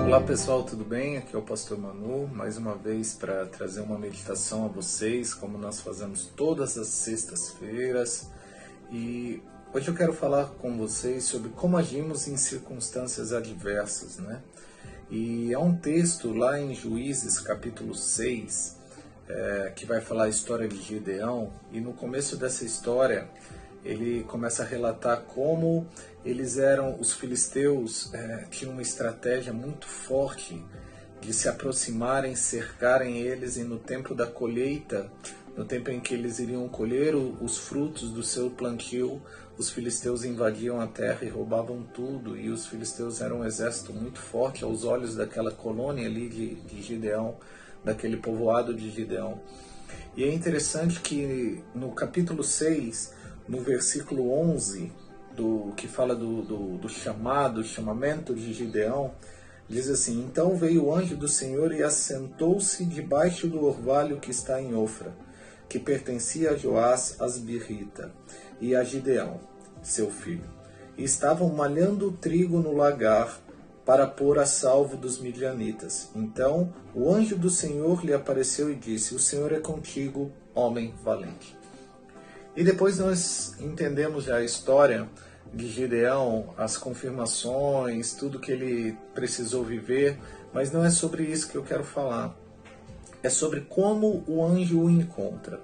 Olá pessoal, tudo bem? Aqui é o Pastor Manu, mais uma vez para trazer uma meditação a vocês, como nós fazemos todas as sextas-feiras. E hoje eu quero falar com vocês sobre como agimos em circunstâncias adversas, né? E há um texto lá em Juízes capítulo 6, que vai falar a história de Gideão, e no começo dessa história ele começa a relatar como os filisteus tinham uma estratégia muito forte de se aproximarem, cercarem eles, e no tempo da colheita, no tempo em que eles iriam colher os frutos do seu plantio, os filisteus invadiam a terra e roubavam tudo, e os filisteus eram um exército muito forte aos olhos daquela colônia ali de Gideão, daquele povoado de Gideão. E é interessante que no capítulo 6, no versículo 11, que fala do chamamento de Gideão, diz assim: Então veio o anjo do Senhor e assentou-se debaixo do orvalho que está em Ofra, que pertencia a Joás Asbirrita, e a Gideão, seu filho. E estavam malhando o trigo no lagar para pôr a salvo dos midianitas. Então o anjo do Senhor lhe apareceu e disse: O Senhor é contigo, homem valente. E depois nós entendemos já a história de Gideão, as confirmações, tudo que ele precisou viver, mas não é sobre isso que eu quero falar. É sobre como o anjo o encontra.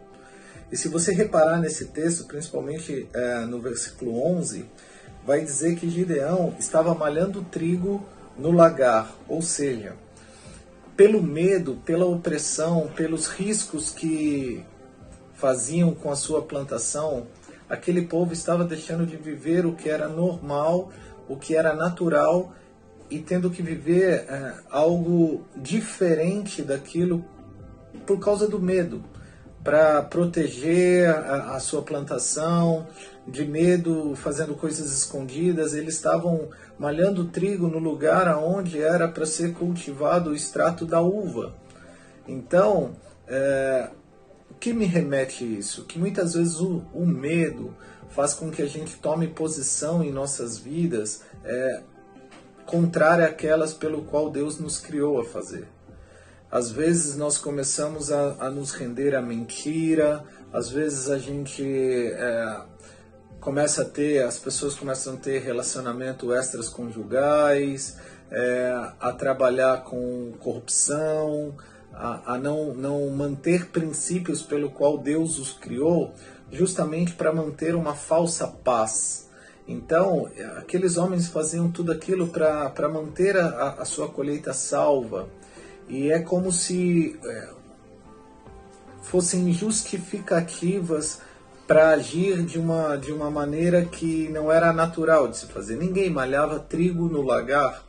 E se você reparar nesse texto, principalmente no versículo 11, vai dizer que Gideão estava malhando trigo no lagar, ou seja, pelo medo, pela opressão, pelos riscos que faziam com a sua plantação, aquele povo estava deixando de viver o que era normal, o que era natural, e tendo que viver algo diferente daquilo por causa do medo, para proteger a sua plantação, de medo, fazendo coisas escondidas. Eles estavam malhando trigo no lugar onde era para ser cultivado o extrato da uva. Então, o que me remete isso? Que muitas vezes o medo faz com que a gente tome posição em nossas vidas contrária àquelas pelo qual Deus nos criou a fazer. Às vezes nós começamos a nos render à mentira, às vezes a gente as pessoas começam a ter relacionamento extras conjugais, a trabalhar com corrupção, a não manter princípios pelo qual Deus os criou, justamente para manter uma falsa paz. Então, aqueles homens faziam tudo aquilo para manter a sua colheita salva. E é como se fossem justificativas para agir de uma maneira que não era natural de se fazer. Ninguém malhava trigo no lagar,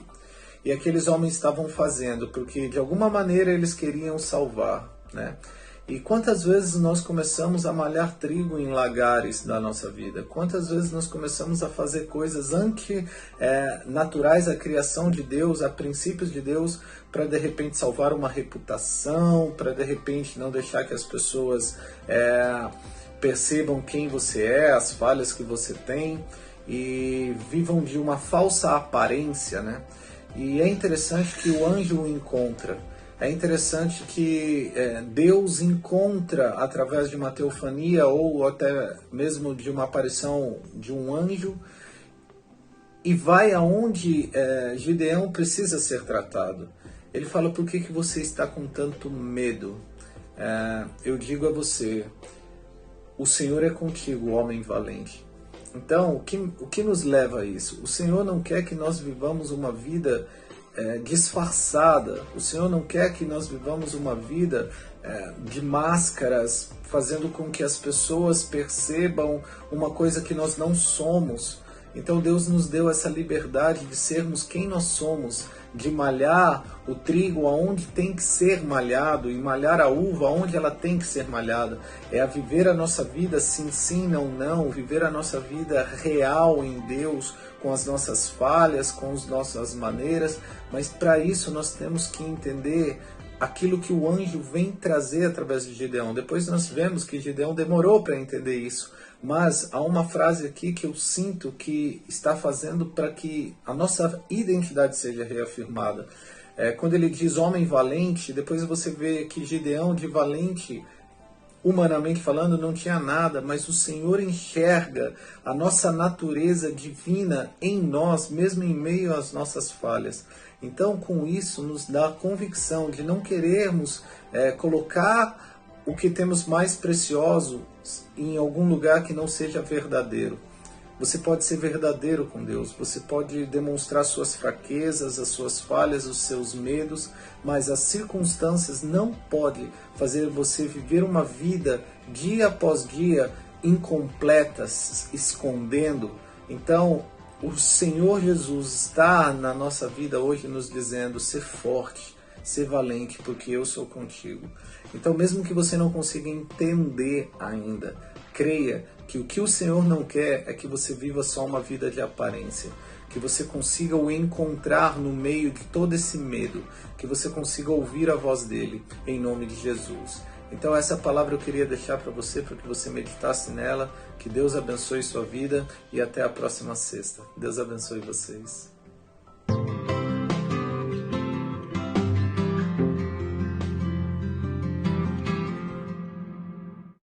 e aqueles homens estavam fazendo porque de alguma maneira eles queriam salvar, né? E quantas vezes nós começamos a malhar trigo em lagares da nossa vida? Quantas vezes nós começamos a fazer coisas antinaturais à criação de Deus, a princípios de Deus, para de repente salvar uma reputação, para de repente não deixar que as pessoas percebam quem você é, as falhas que você tem, e vivam de uma falsa aparência, né? E é interessante que o anjo o encontra. É interessante que Deus encontra através de uma teofania ou até mesmo de uma aparição de um anjo, e vai aonde Gideão precisa ser tratado. Ele fala: por que você está com tanto medo? Eu digo a você, o Senhor é contigo, homem valente. Então, o que nos leva a isso? O Senhor não quer que nós vivamos uma vida disfarçada. O Senhor não quer que nós vivamos uma vida de máscaras, fazendo com que as pessoas percebam uma coisa que nós não somos. Então Deus nos deu essa liberdade de sermos quem nós somos, de malhar o trigo aonde tem que ser malhado e malhar a uva aonde ela tem que ser malhada. É a viver a nossa vida sim, sim, não, não, viver a nossa vida real em Deus, com as nossas falhas, com as nossas maneiras, mas para isso nós temos que entender aquilo que o anjo vem trazer através de Gideão. Depois nós vemos que Gideão demorou para entender isso, mas há uma frase aqui que eu sinto que está fazendo para que a nossa identidade seja reafirmada. Quando ele diz homem valente, depois você vê que Gideão de valente, humanamente falando, não tinha nada, mas o Senhor enxerga a nossa natureza divina em nós, mesmo em meio às nossas falhas. Então, com isso, nos dá a convicção de não querermos colocar o que temos mais precioso em algum lugar que não seja verdadeiro. Você pode ser verdadeiro com Deus, você pode demonstrar suas fraquezas, as suas falhas, os seus medos, mas as circunstâncias não podem fazer você viver uma vida dia após dia incompleta, escondendo. Então, o Senhor Jesus está na nossa vida hoje nos dizendo: ser forte, ser valente, porque eu sou contigo. Então, mesmo que você não consiga entender ainda, creia que o que o Senhor não quer é que você viva só uma vida de aparência, que você consiga o encontrar no meio de todo esse medo, que você consiga ouvir a voz dele, em nome de Jesus. Então essa palavra eu queria deixar para que você meditasse nela, que Deus abençoe sua vida e até a próxima sexta. Deus abençoe vocês.